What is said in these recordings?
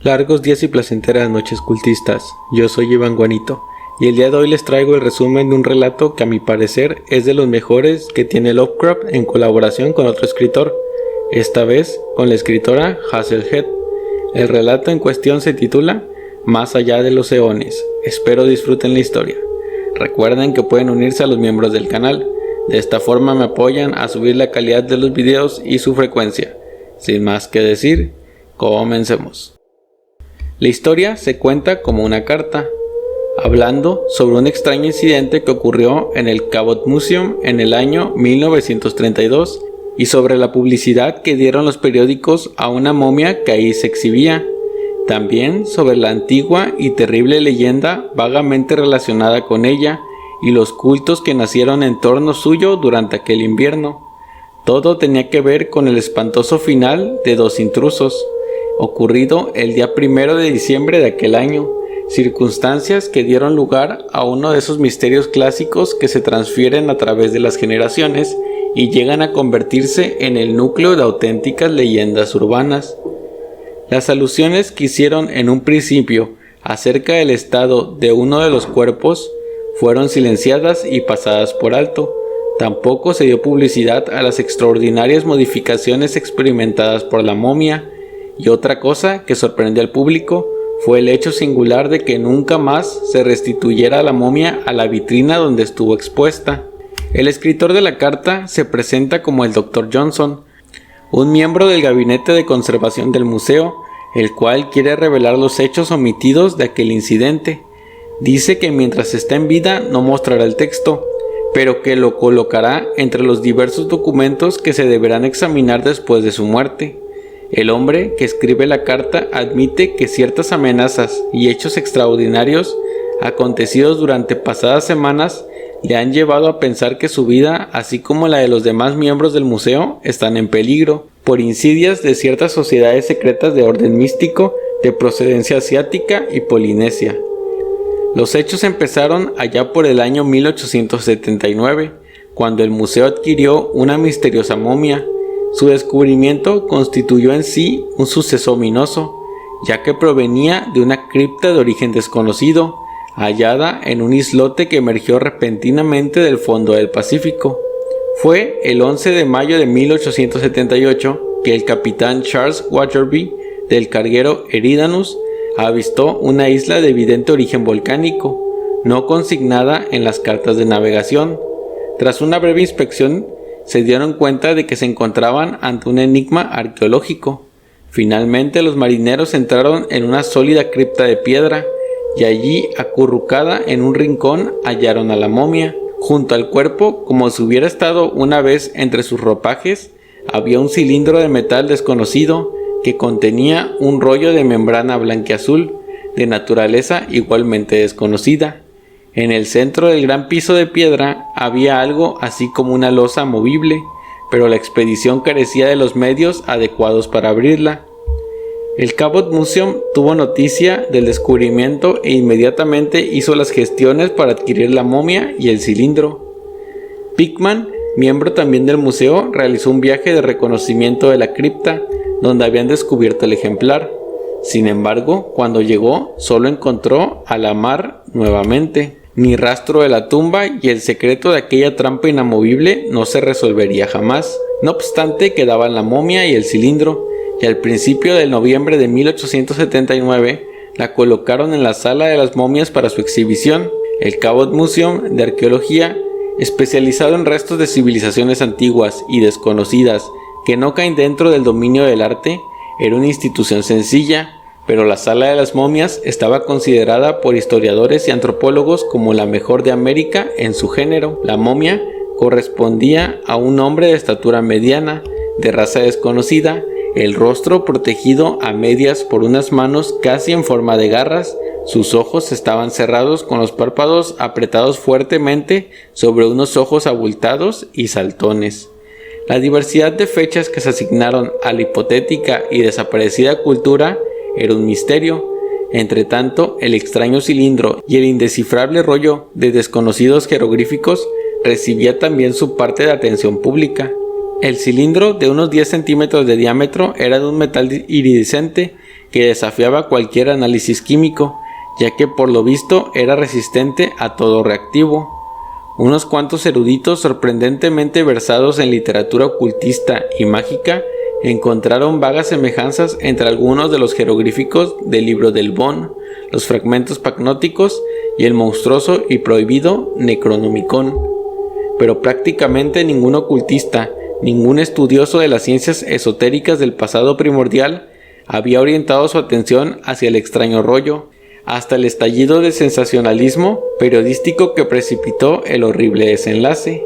Largos días y placenteras noches cultistas, yo soy Iván Guanito, y el día de hoy les traigo el resumen de un relato que a mi parecer es de los mejores que tiene Lovecraft en colaboración con otro escritor, esta vez con la escritora Hazelhead. El relato en cuestión se titula Más allá de los eones. Espero disfruten la historia. Recuerden que pueden unirse a los miembros del canal, de esta forma me apoyan a subir la calidad de los videos y su frecuencia. Sin más que decir, comencemos. La historia se cuenta como una carta, hablando sobre un extraño incidente que ocurrió en el Cabot Museum en el año 1932 y sobre la publicidad que dieron los periódicos a una momia que ahí se exhibía. También sobre la antigua y terrible leyenda vagamente relacionada con ella y los cultos que nacieron en torno suyo durante aquel invierno. Todo tenía que ver con el espantoso final de dos intrusos, ocurrido el día 1 de diciembre de aquel año, circunstancias que dieron lugar a uno de esos misterios clásicos que se transfieren a través de las generaciones y llegan a convertirse en el núcleo de auténticas leyendas urbanas. Las alusiones que hicieron en un principio acerca del estado de uno de los cuerpos fueron silenciadas y pasadas por alto. Tampoco se dio publicidad a las extraordinarias modificaciones experimentadas por la momia, y otra cosa que sorprendió al público fue el hecho singular de que nunca más se restituyera la momia a la vitrina donde estuvo expuesta. El escritor de la carta se presenta como el Dr. Johnson, un miembro del gabinete de conservación del museo, el cual quiere revelar los hechos omitidos de aquel incidente. Dice que mientras está en vida no mostrará el texto, pero que lo colocará entre los diversos documentos que se deberán examinar después de su muerte. El hombre que escribe la carta admite que ciertas amenazas y hechos extraordinarios acontecidos durante pasadas semanas le han llevado a pensar que su vida, así como la de los demás miembros del museo, están en peligro por insidias de ciertas sociedades secretas de orden místico de procedencia asiática y polinesia. Los hechos empezaron allá por el año 1879, cuando el museo adquirió una misteriosa momia. Su descubrimiento constituyó en sí un suceso ominoso, ya que provenía de una cripta de origen desconocido, hallada en un islote que emergió repentinamente del fondo del Pacífico. Fue el 11 de mayo de 1878 que el capitán Charles Waterby del carguero Eridanus avistó una isla de evidente origen volcánico, no consignada en las cartas de navegación. Tras una breve inspección, se dieron cuenta de que se encontraban ante un enigma arqueológico. Finalmente los marineros entraron en una sólida cripta de piedra y allí, acurrucada en un rincón, hallaron a la momia. Junto al cuerpo, como si hubiera estado una vez entre sus ropajes, había un cilindro de metal desconocido que contenía un rollo de membrana blanqueazul de naturaleza igualmente desconocida. En el centro del gran piso de piedra había algo así como una losa movible, pero la expedición carecía de los medios adecuados para abrirla. El Cabot Museum tuvo noticia del descubrimiento e inmediatamente hizo las gestiones para adquirir la momia y el cilindro. Pickman, miembro también del museo, realizó un viaje de reconocimiento de la cripta, donde habían descubierto el ejemplar. Sin embargo, cuando llegó, solo encontró a la mar nuevamente. Ni rastro de la tumba y el secreto de aquella trampa inamovible no se resolvería jamás. No obstante, quedaban la momia y el cilindro, y al principio de noviembre de 1879 la colocaron en la sala de las momias para su exhibición. El Cabot Museum de Arqueología, especializado en restos de civilizaciones antiguas y desconocidas que no caen dentro del dominio del arte, era una institución sencilla, pero la sala de las momias estaba considerada por historiadores y antropólogos como la mejor de América en su género. La momia correspondía a un hombre de estatura mediana, de raza desconocida, el rostro protegido a medias por unas manos casi en forma de garras. Sus ojos estaban cerrados con los párpados apretados fuertemente sobre unos ojos abultados y saltones. La diversidad de fechas que se asignaron a la hipotética y desaparecida cultura era un misterio. Entretanto, el extraño cilindro y el indescifrable rollo de desconocidos jeroglíficos recibía también su parte de atención pública. El cilindro, de unos 10 centímetros de diámetro, era de un metal iridiscente que desafiaba cualquier análisis químico, ya que por lo visto era resistente a todo reactivo. Unos cuantos eruditos sorprendentemente versados en literatura ocultista y mágica encontraron vagas semejanzas entre algunos de los jeroglíficos del libro del Bon, los fragmentos pacnóticos y el monstruoso y prohibido Necronomicon. Pero prácticamente ningún ocultista, ningún estudioso de las ciencias esotéricas del pasado primordial había orientado su atención hacia el extraño rollo, hasta el estallido de sensacionalismo periodístico que precipitó el horrible desenlace.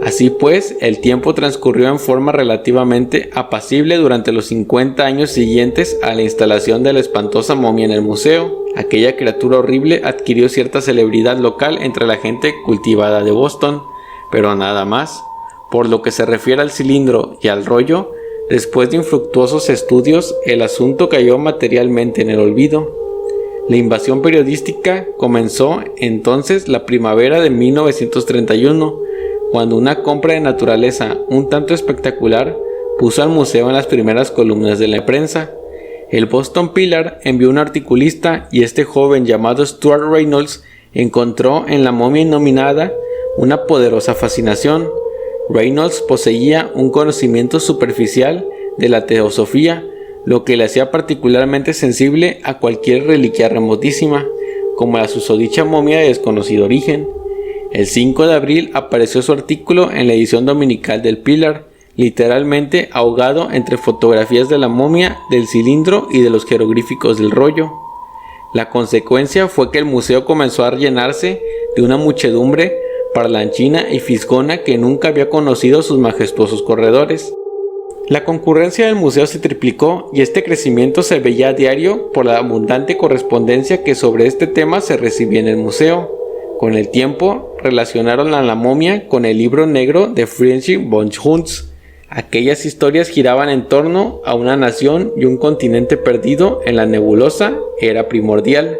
Así pues, el tiempo transcurrió en forma relativamente apacible durante los 50 años siguientes a la instalación de la espantosa momia en el museo. Aquella criatura horrible adquirió cierta celebridad local entre la gente cultivada de Boston, pero nada más. Por lo que se refiere al cilindro y al rollo, después de infructuosos estudios, el asunto cayó materialmente en el olvido. La invasión periodística comenzó entonces la primavera de 1931, cuando una compra de naturaleza un tanto espectacular puso al museo en las primeras columnas de la prensa. El Boston Pillar envió un articulista y este joven llamado Stuart Reynolds encontró en la momia innominada una poderosa fascinación. Reynolds poseía un conocimiento superficial de la teosofía, lo que le hacía particularmente sensible a cualquier reliquia remotísima, como la susodicha momia de desconocido origen. El 5 de abril apareció su artículo en la edición dominical del Pillar, literalmente ahogado entre fotografías de la momia, del cilindro y de los jeroglíficos del rollo. La consecuencia fue que el museo comenzó a llenarse de una muchedumbre parlanchina y fisgona que nunca había conocido sus majestuosos corredores. La concurrencia del museo se triplicó y este crecimiento se veía a diario por la abundante correspondencia que sobre este tema se recibía en el museo. Con el tiempo, relacionaron a la momia con el libro negro de Friedrich von Schunz. Aquellas historias giraban en torno a una nación y un continente perdido en la nebulosa era primordial.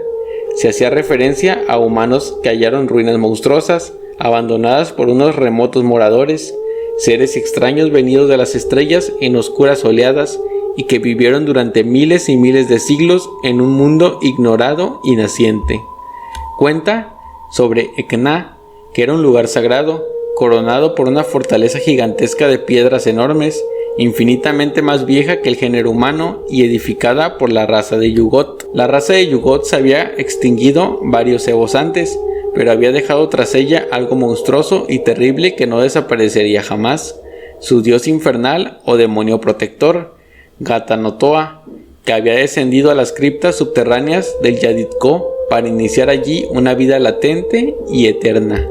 Se hacía referencia a humanos que hallaron ruinas monstruosas, abandonadas por unos remotos moradores, seres extraños venidos de las estrellas en oscuras oleadas y que vivieron durante miles y miles de siglos en un mundo ignorado y naciente. Cuenta sobre Ekna, que era un lugar sagrado, coronado por una fortaleza gigantesca de piedras enormes, infinitamente más vieja que el género humano y edificada por la raza de Yugot. La raza de Yugot se había extinguido varios eos antes, pero había dejado tras ella algo monstruoso y terrible que no desaparecería jamás, su dios infernal o demonio protector, Gatanotoa, que había descendido a las criptas subterráneas del Yaditko para iniciar allí una vida latente y eterna.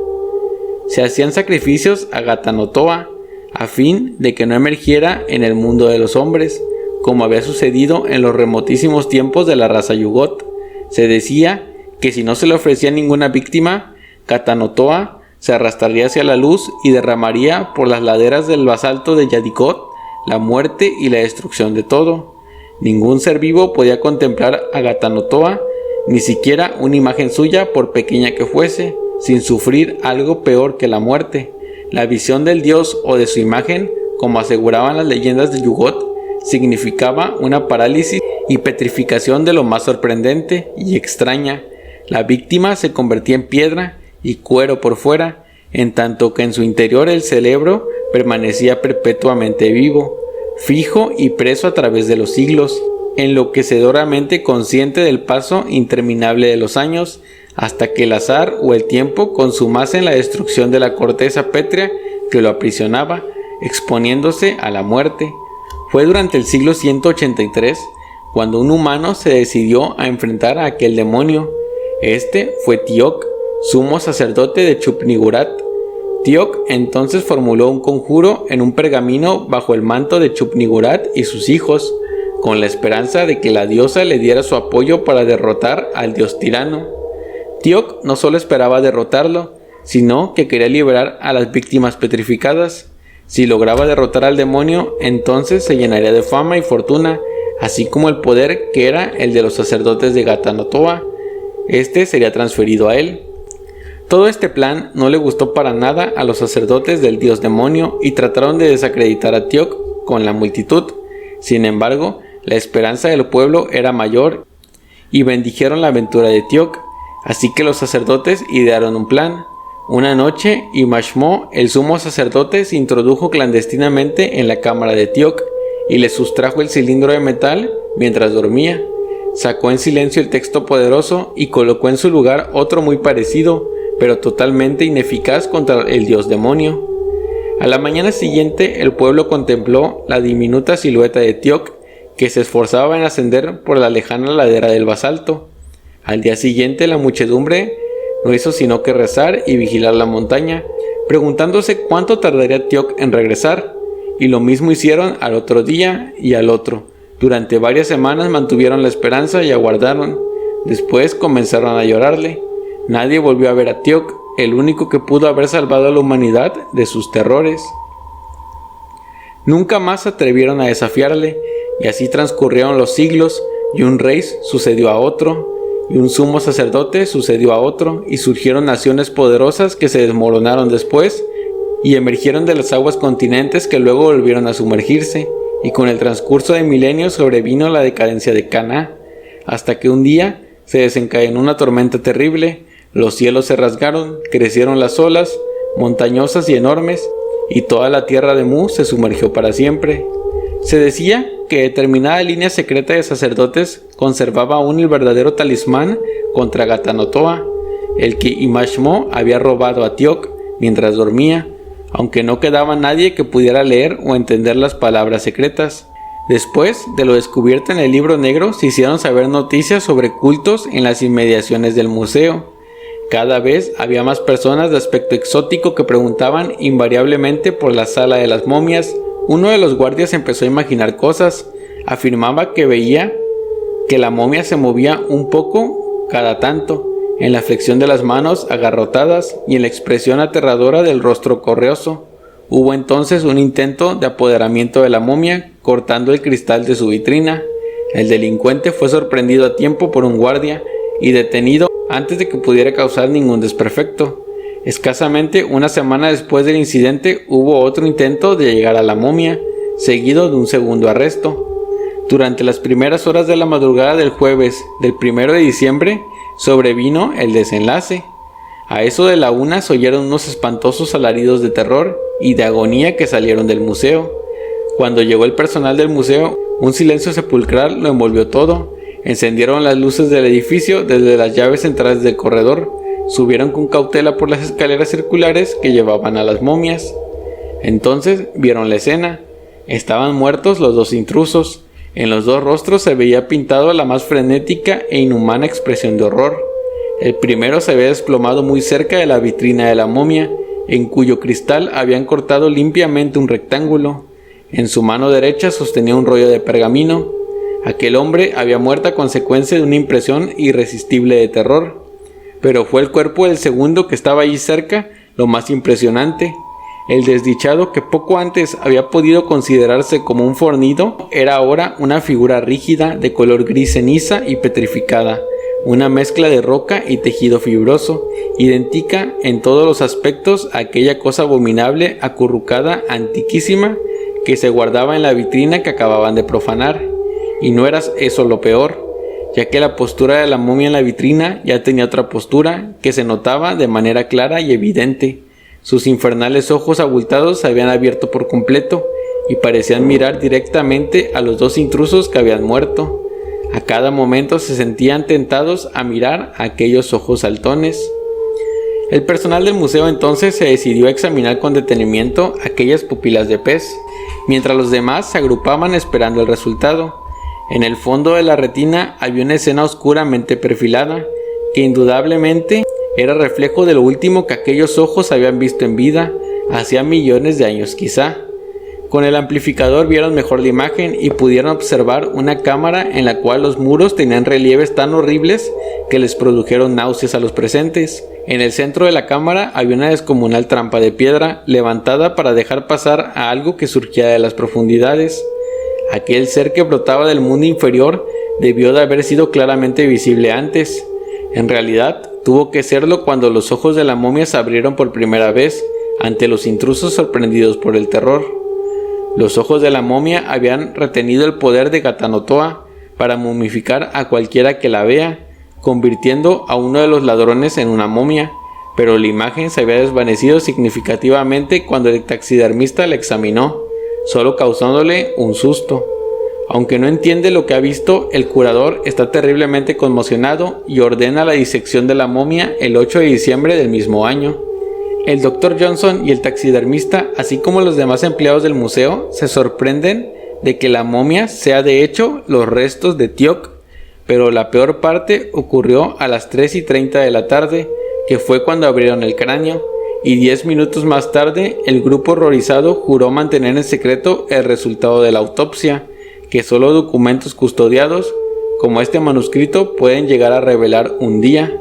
Se hacían sacrificios a Gatanotoa a fin de que no emergiera en el mundo de los hombres, como había sucedido en los remotísimos tiempos de la raza Yugot. Se decía que si no se le ofrecía ninguna víctima, Gatanotoa se arrastraría hacia la luz y derramaría por las laderas del basalto de Yadikot la muerte y la destrucción de todo. Ningún ser vivo podía contemplar a Gatanotoa, ni siquiera una imagen suya, por pequeña que fuese, sin sufrir algo peor que la muerte. La visión del dios o de su imagen, como aseguraban las leyendas de Yugot, significaba una parálisis y petrificación de lo más sorprendente y extraña. La víctima se convertía en piedra y cuero por fuera, en tanto que en su interior el cerebro permanecía perpetuamente vivo, fijo y preso a través de los siglos, enloquecedoramente consciente del paso interminable de los años, hasta que el azar o el tiempo consumasen la destrucción de la corteza pétrea que lo aprisionaba, exponiéndose a la muerte. Fue durante el siglo 183 cuando un humano se decidió a enfrentar a aquel demonio. Este fue Tiok, sumo sacerdote de Chupnigurat. Tiok entonces formuló un conjuro en un pergamino bajo el manto de Chupnigurat y sus hijos, con la esperanza de que la diosa le diera su apoyo para derrotar al dios tirano. Tiok no solo esperaba derrotarlo, sino que quería liberar a las víctimas petrificadas. Si lograba derrotar al demonio, entonces se llenaría de fama y fortuna, así como el poder que era el de los sacerdotes de Gatanotoa. Este sería transferido a él. Todo este plan no le gustó para nada a los sacerdotes del dios demonio y trataron de desacreditar a Tiok con la multitud. Sin embargo, La esperanza del pueblo era mayor y bendijeron la aventura de Tioc. Así que los sacerdotes idearon un plan. Una noche, Imashmo, el sumo sacerdote, se introdujo clandestinamente en la cámara de Tioc y le sustrajo el cilindro de metal mientras dormía. Sacó en silencio el texto poderoso y colocó en su lugar otro muy parecido, pero totalmente ineficaz contra el dios demonio. A la mañana siguiente, el pueblo contempló la diminuta silueta de Tioc, que se esforzaba en ascender por la lejana ladera del basalto. Al día siguiente, la muchedumbre no hizo sino que rezar y vigilar la montaña, preguntándose cuánto tardaría Tioc en regresar, y lo mismo hicieron al otro día y al otro. Durante varias semanas mantuvieron la esperanza y aguardaron. Después comenzaron a llorarle. Nadie volvió a ver a Tioc, el único que pudo haber salvado a la humanidad de sus terrores. Nunca más se atrevieron a desafiarle, y así transcurrieron los siglos, y un rey sucedió a otro, y un sumo sacerdote sucedió a otro, y surgieron naciones poderosas que se desmoronaron después, y emergieron de las aguas continentes que luego volvieron a sumergirse, y con el transcurso de milenios sobrevino la decadencia de Canaá, hasta que un día se desencadenó una tormenta terrible, los cielos se rasgaron, crecieron las olas, montañosas y enormes, y toda la tierra de Mu se sumergió para siempre. Se decía que determinada línea secreta de sacerdotes conservaba aún el verdadero talismán contra Gatanotoa, el que Imashmo había robado a Tioc mientras dormía, aunque no quedaba nadie que pudiera leer o entender las palabras secretas. Después de lo descubierto en el libro negro, se hicieron saber noticias sobre cultos en las inmediaciones del museo. Cada vez había más personas de aspecto exótico que preguntaban invariablemente por la sala de las momias. Uno de los guardias empezó a imaginar cosas. Afirmaba que veía que la momia se movía un poco cada tanto, en la flexión de las manos agarrotadas y en la expresión aterradora del rostro correoso. Hubo entonces un intento de apoderamiento de la momia, cortando el cristal de su vitrina. El delincuente fue sorprendido a tiempo por un guardia y detenido antes de que pudiera causar ningún desperfecto. Escasamente una semana después del incidente hubo otro intento de llegar a la momia, seguido de un segundo arresto. Durante las primeras horas de la madrugada del jueves del 1 de diciembre sobrevino el desenlace. A eso de la 1 se oyeron unos espantosos alaridos de terror y de agonía que salieron del museo. Cuando llegó el personal del museo, un silencio sepulcral lo envolvió todo. Encendieron las luces del edificio desde las llaves centrales del corredor. Subieron con cautela por las escaleras circulares que llevaban a las momias. Entonces vieron la escena. Estaban muertos los dos intrusos. En los dos rostros se veía pintado la más frenética e inhumana expresión de horror. El primero se había desplomado muy cerca de la vitrina de la momia, en cuyo cristal habían cortado limpiamente un rectángulo. En su mano derecha sostenía un rollo de pergamino. Aquel hombre había muerto a consecuencia de una impresión irresistible de terror. Pero fue el cuerpo del segundo que estaba allí cerca lo más impresionante. El desdichado, que poco antes había podido considerarse como un fornido, era ahora una figura rígida de color gris ceniza y petrificada, una mezcla de roca y tejido fibroso, idéntica en todos los aspectos a aquella cosa abominable acurrucada antiquísima que se guardaba en la vitrina que acababan de profanar. Y no era eso lo peor, ya que la postura de la momia en la vitrina ya tenía otra postura que se notaba de manera clara y evidente. Sus infernales ojos abultados se habían abierto por completo y parecían mirar directamente a los dos intrusos que habían muerto. A cada momento se sentían tentados a mirar a aquellos ojos saltones. El personal del museo entonces se decidió a examinar con detenimiento aquellas pupilas de pez, mientras los demás se agrupaban esperando el resultado. En el fondo de la retina había una escena oscuramente perfilada, que indudablemente era reflejo de lo último que aquellos ojos habían visto en vida, hacía millones de años quizá. Con el amplificador vieron mejor la imagen y pudieron observar una cámara en la cual los muros tenían relieves tan horribles que les produjeron náuseas a los presentes. En el centro de la cámara había una descomunal trampa de piedra levantada para dejar pasar a algo que surgía de las profundidades. Aquel ser que brotaba del mundo inferior debió de haber sido claramente visible antes. En realidad, tuvo que serlo cuando los ojos de la momia se abrieron por primera vez ante los intrusos sorprendidos por el terror. Los ojos de la momia habían retenido el poder de Gatanotoa para momificar a cualquiera que la vea, convirtiendo a uno de los ladrones en una momia, pero la imagen se había desvanecido significativamente cuando el taxidermista la examinó, solo causándole un susto. Aunque no entiende lo que ha visto, el curador está terriblemente conmocionado y ordena la disección de la momia el 8 de diciembre del mismo año. El Dr. Johnson y el taxidermista, así como los demás empleados del museo, se sorprenden de que la momia sea de hecho los restos de Teal'c, pero la peor parte ocurrió a las 3:30 de la tarde, que fue cuando abrieron el cráneo, y 10 minutos más tarde el grupo horrorizado juró mantener en secreto el resultado de la autopsia, que solo documentos custodiados, como este manuscrito, pueden llegar a revelar un día.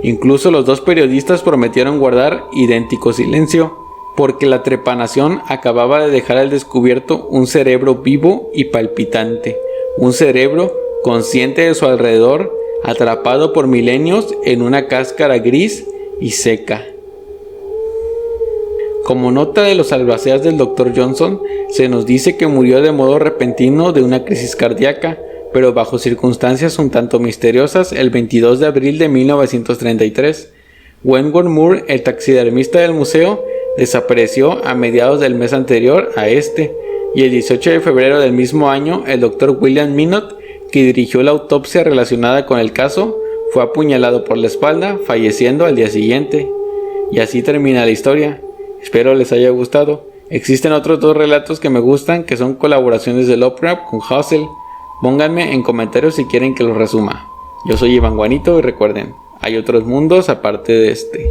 Incluso los dos periodistas prometieron guardar idéntico silencio, porque la trepanación acababa de dejar al descubierto un cerebro vivo y palpitante, un cerebro consciente de su alrededor, atrapado por milenios en una cáscara gris y seca. Como nota de los albaceas del Dr. Johnson, se nos dice que murió de modo repentino de una crisis cardíaca, pero bajo circunstancias un tanto misteriosas el 22 de abril de 1933. Wentworth Moore, el taxidermista del museo, desapareció a mediados del mes anterior a este, y el 18 de febrero del mismo año el Dr. William Minot, que dirigió la autopsia relacionada con el caso, fue apuñalado por la espalda, falleciendo al día siguiente. Y así termina la historia. Espero les haya gustado. Existen otros dos relatos que me gustan, que son colaboraciones de Lovecraft con Husserl. Pónganme en comentarios si quieren que los resuma. Yo soy Iván Guanito y recuerden, hay otros mundos aparte de este.